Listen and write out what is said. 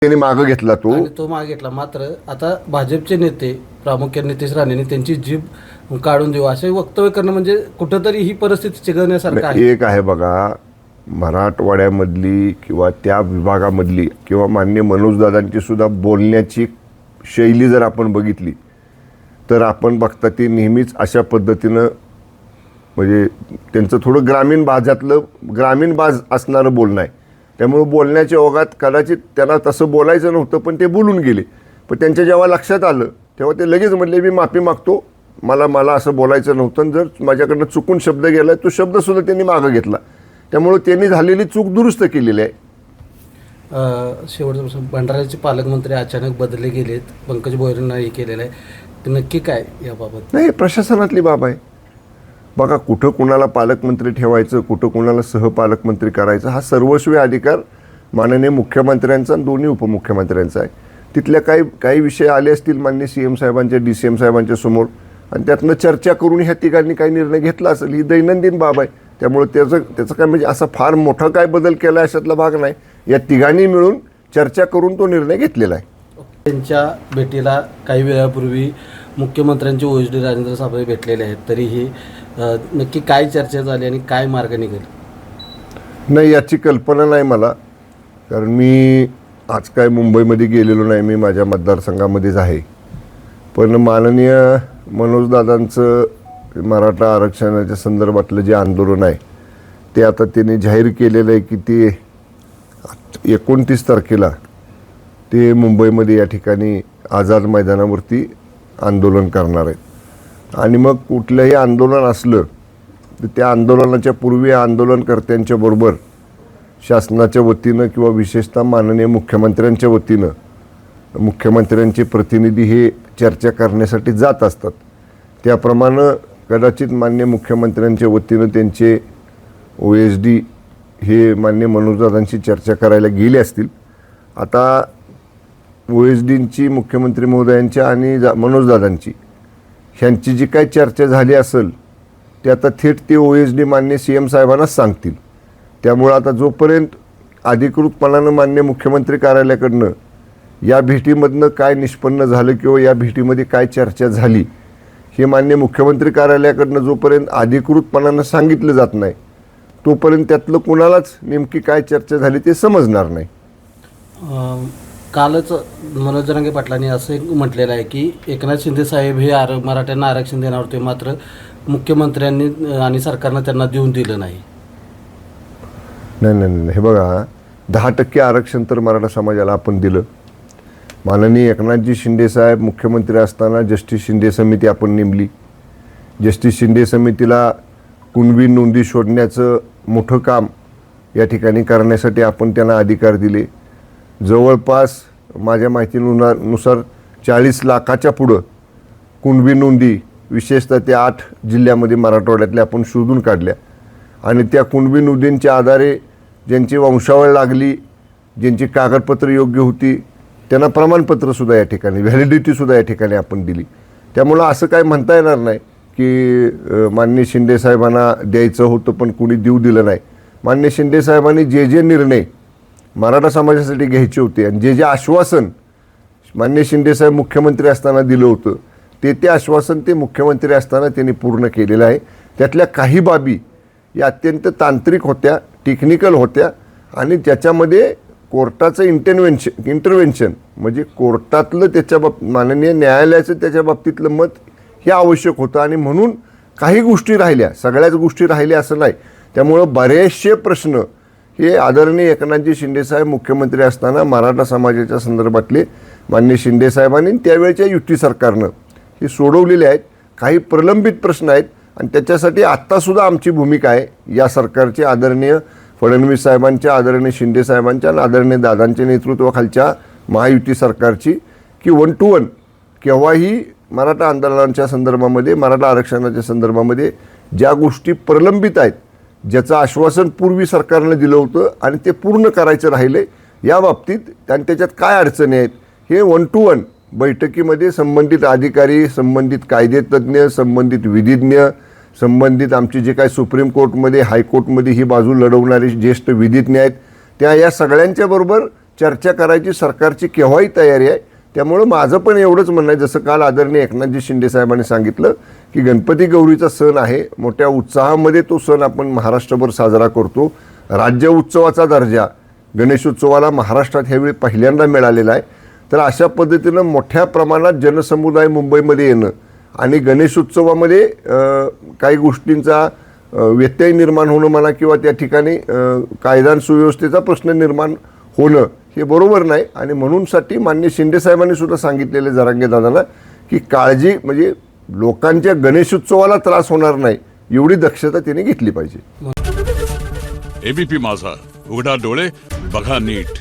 त्यांनी मागं घेतला आणि तो मागे घेतला. मात्र आता भाजपचे नेते प्रामुख्याने नितेश राणेंनी त्यांची जीभ काढून देऊ असे वक्तव्य करणं म्हणजे कुठंतरी ही परिस्थिती चिघळण्यासारखं आहे. एक आहे बघा, मराठवाड्यामधली किंवा त्या विभागामधली किंवा माननीय मनोजदादांची सुद्धा बोलण्याची शैली जर आपण बघितली तर आपण बघता ती नेहमीच अशा पद्धतीनं, म्हणजे त्यांचं थोडं ग्रामीण बाज असणारं बोलणं आहे. त्यामुळे बोलण्याच्या ओघात कदाचित त्यांना तसं बोलायचं नव्हतं, पण ते बोलून गेले. पण त्यांच्या जेव्हा लक्षात आलं तेव्हा ते लगेच म्हटले, मी माफी मागतो, मला असं बोलायचं नव्हतं. जर माझ्याकडनं चुकून शब्द गेला तो शब्दसुद्धा त्यांनी मागं घेतला. त्यामुळे त्यांनी झालेली चूक दुरुस्त केलेली आहे. शेवटचा प्रश्न, भंडाऱ्याचे पालकमंत्री अचानक बदलले गेलेत, पंकज भोयरेंना हे केलेलं आहे, ते नक्की काय याबाबत? नाही, प्रशासनातली बाब आहे. बघा, कुठं कुणाला पालकमंत्री ठेवायचं, कुठं कुणाला सहपालकमंत्री करायचं, हा सर्वस्वी अधिकार माननीय मुख्यमंत्र्यांचा आणि दोन्ही उपमुख्यमंत्र्यांचा आहे. तिथल्या काही विषय आले असतील माननीय CM साहेबांच्या, DCM साहेबांच्या समोर, आणि त्यातनं चर्चा करून ह्या तिघांनी काही निर्णय घेतला असेल. ही दैनंदिन बाब आहे. त्यामुळे त्याचं काय म्हणजे असा फार मोठा काय बदल केला अशातला भाग नाही. या तिघांनी मिळून चर्चा करून तो निर्णय घेतलेला आहे. त्यांच्या भेटीला काही वेळापूर्वी मुख्यमंत्र्यांचे OSD राजेंद्र साबळे भेटलेले आहेत. तरीही नक्की काय चर्चा झाली आणि काय मार्ग निघेल? नाही, याची कल्पना नाही मला, कारण मी आज काय मुंबईमध्ये गेलेलो नाही. मी माझ्या मतदारसंघामध्येच आहे. पण माननीय मनोजदादांचं मराठा आरक्षणाच्या संदर्भातलं जे आंदोलन आहे ते आता त्यांनी जाहीर केलेलं आहे की ते 29 तारखेला ते मुंबईमध्ये या ठिकाणी आझाद मैदानावरती आंदोलन करणार आहेत. आणि मग कुठलंही आंदोलन असलं तर त्या आंदोलनाच्या पूर्वी आंदोलनकर्त्यांच्या बरोबर शासनाच्या वतीनं किंवा विशेषतः माननीय मुख्यमंत्र्यांच्या वतीनं मुख्यमंत्र्यांचे प्रतिनिधी हे चर्चा करण्यासाठी जात असतात. त्याप्रमाणे कदाचित माननीय मुख्यमंत्र्यांच्या वतीनं त्यांचे OSD हे माननीय मनोजदादांशी चर्चा करायला गेले असतील. आता OSDंची मुख्यमंत्री महोदयांच्या आणि मनोजदादांची ह्यांची जी काही चर्चा झाली असेल ते आता थेट ते OSD माननीय CM साहेबांनाच सांगतील. त्यामुळं आता जोपर्यंत अधिकृतपणानं माननीय मुख्यमंत्री कार्यालयाकडनं या भेटीमधनं काय निष्पन्न झालं किंवा या भेटीमध्ये काय चर्चा झाली हे माननीय मुख्यमंत्री कार्यालयाकडनं जोपर्यंत अधिकृतपणानं सांगितलं जात नाही तोपर्यंत त्यातलं कुणालाच नेमकी काय चर्चा झाली ते समजणार नाही. कालच मनोज जरांगे पाटलांनी असं एक म्हटलेलं आहे की एकनाथ शिंदे साहेब हे मराठ्यांना आरक्षण देणार होते, मात्र मुख्यमंत्र्यांनी आणि सरकारनं त्यांना देऊन दिलं नाही. नाही, हे बघा, 10% आरक्षण तर मराठा समाजाला आपण दिलं. माननीय एकनाथजी शिंदे साहेब मुख्यमंत्री असताना जस्टिस शिंदे समिती आपण नेमली. जस्टिस शिंदे समितीला कुणबी नोंदी शोधण्याचं मोठं काम या ठिकाणी करण्यासाठी आपण त्यांना अधिकार दिले. जवळपास माझ्या माहितीनुसार 40 लाखाच्या पुढं कुणबी नोंदी विशेषतः त्या 8 जिल्ह्यामध्ये मराठवाड्यातल्या आपण शोधून काढल्या. आणि त्या कुणबी नोंदींच्या आधारे ज्यांची वंशावळ लागली, ज्यांची कागदपत्र योग्य होती, त्यांना प्रमाणपत्रसुद्धा या ठिकाणी, व्हॅलिडिटीसुद्धा या ठिकाणी आपण दिली. त्यामुळं असं काय म्हणता येणार नाही की माननीय शिंदे साहेबांना द्यायचं होतं पण कुणी देऊ दिलं नाही. माननीय शिंदे साहेबांनी जे निर्णय मराठा समाजासाठी घ्यायचे होते आणि जे आश्वासन माननीय शिंदे साहेब मुख्यमंत्री असताना दिलं होतं ते आश्वासन ते मुख्यमंत्री असताना त्यांनी पूर्ण केलेलं आहे. त्यातल्या काही बाबी या अत्यंत तांत्रिक होत्या, टेक्निकल होत्या आणि त्याच्यामध्ये कोर्टाचं इंटरव्हेन्शन म्हणजे कोर्टातलं माननीय न्यायालयाचं त्याच्या बाबतीतलं मत हे आवश्यक होतं. आणि म्हणून काही गोष्टी राहिल्या, सगळ्याच गोष्टी राहिल्या असं नाही. त्यामुळं बरेचसे प्रश्न हे आदरणीय एकनाथजी शिंदेसाहेब मुख्यमंत्री असताना मराठा समाजाच्या संदर्भातले माननीय शिंदेसाहेबांनी त्यावेळच्या युती सरकारनं हे सोडवलेले आहेत. काही प्रलंबित प्रश्न आहेत आणि त्याच्यासाठी आत्तासुद्धा आमची भूमिका आहे या सरकारचे आदरणीय फडणवीस साहेबांच्या, आदरणीय शिंदे साहेबांच्या आणि आदरणीय दादांच्या नेतृत्वाखालच्या महायुती सरकारची की 1 to 1 केव्हाही मराठा आंदोलनाच्या संदर्भामध्ये, मराठा आरक्षणाच्या संदर्भामध्ये ज्या गोष्टी प्रलंबित आहेत, ज्याचं आश्वासन पूर्वी सरकारनं दिलं होतं आणि ते पूर्ण करायचं राहिले, या बाबतीत आणि त्याच्यात काय अडचणी आहेत हे 1 to 1 बैठकीमध्ये संबंधित अधिकारी, संबंधित कायदेतज्ञ, संबंधित विधिज्ञ, संबंधित आमचे जे काही सुप्रीम कोर्टमध्ये, हायकोर्टमध्ये ही बाजू लढवणारे ज्येष्ठ विधिज्ञ आहेत त्या या सगळ्यांच्या बरोबर चर्चा करायची सरकारची केव्हाही तयारी आहे. त्यामुळं माझं पण एवढंच म्हणणं आहे, जसं काल आदरणीय एकनाथजी शिंदे साहेबांनी सांगितलं की गणपती गौरीचा सण आहे, मोठ्या उत्साहामध्ये तो सण आपण महाराष्ट्रभर साजरा करतो. राज्य उत्सवाचा दर्जा गणेशोत्सवाला महाराष्ट्रात ह्यावेळी पहिल्यांदा मिळालेला आहे. तर अशा पद्धतीनं मोठ्या प्रमाणात जनसमुदाय मुंबईमध्ये येणं आणि गणेशोत्सवामध्ये काही गोष्टींचा व्यत्यय निर्माण होणं म्हणा किंवा त्या ठिकाणी कायदा आणि सुव्यवस्थेचा प्रश्न निर्माण होणं हे बरोबर नाही. आणि म्हणूनसाठी माननीय शिंदे साहेबांनी सुद्धा सांगितलेले जरांगे दादांना की काळजी म्हणजे लोकांच्या गणेशोत्सवाला त्रास होणार नाही एवढी दक्षता त्यांनी घेतली पाहिजे. एबीपी माझा, उघडा डोळे बघा नीट.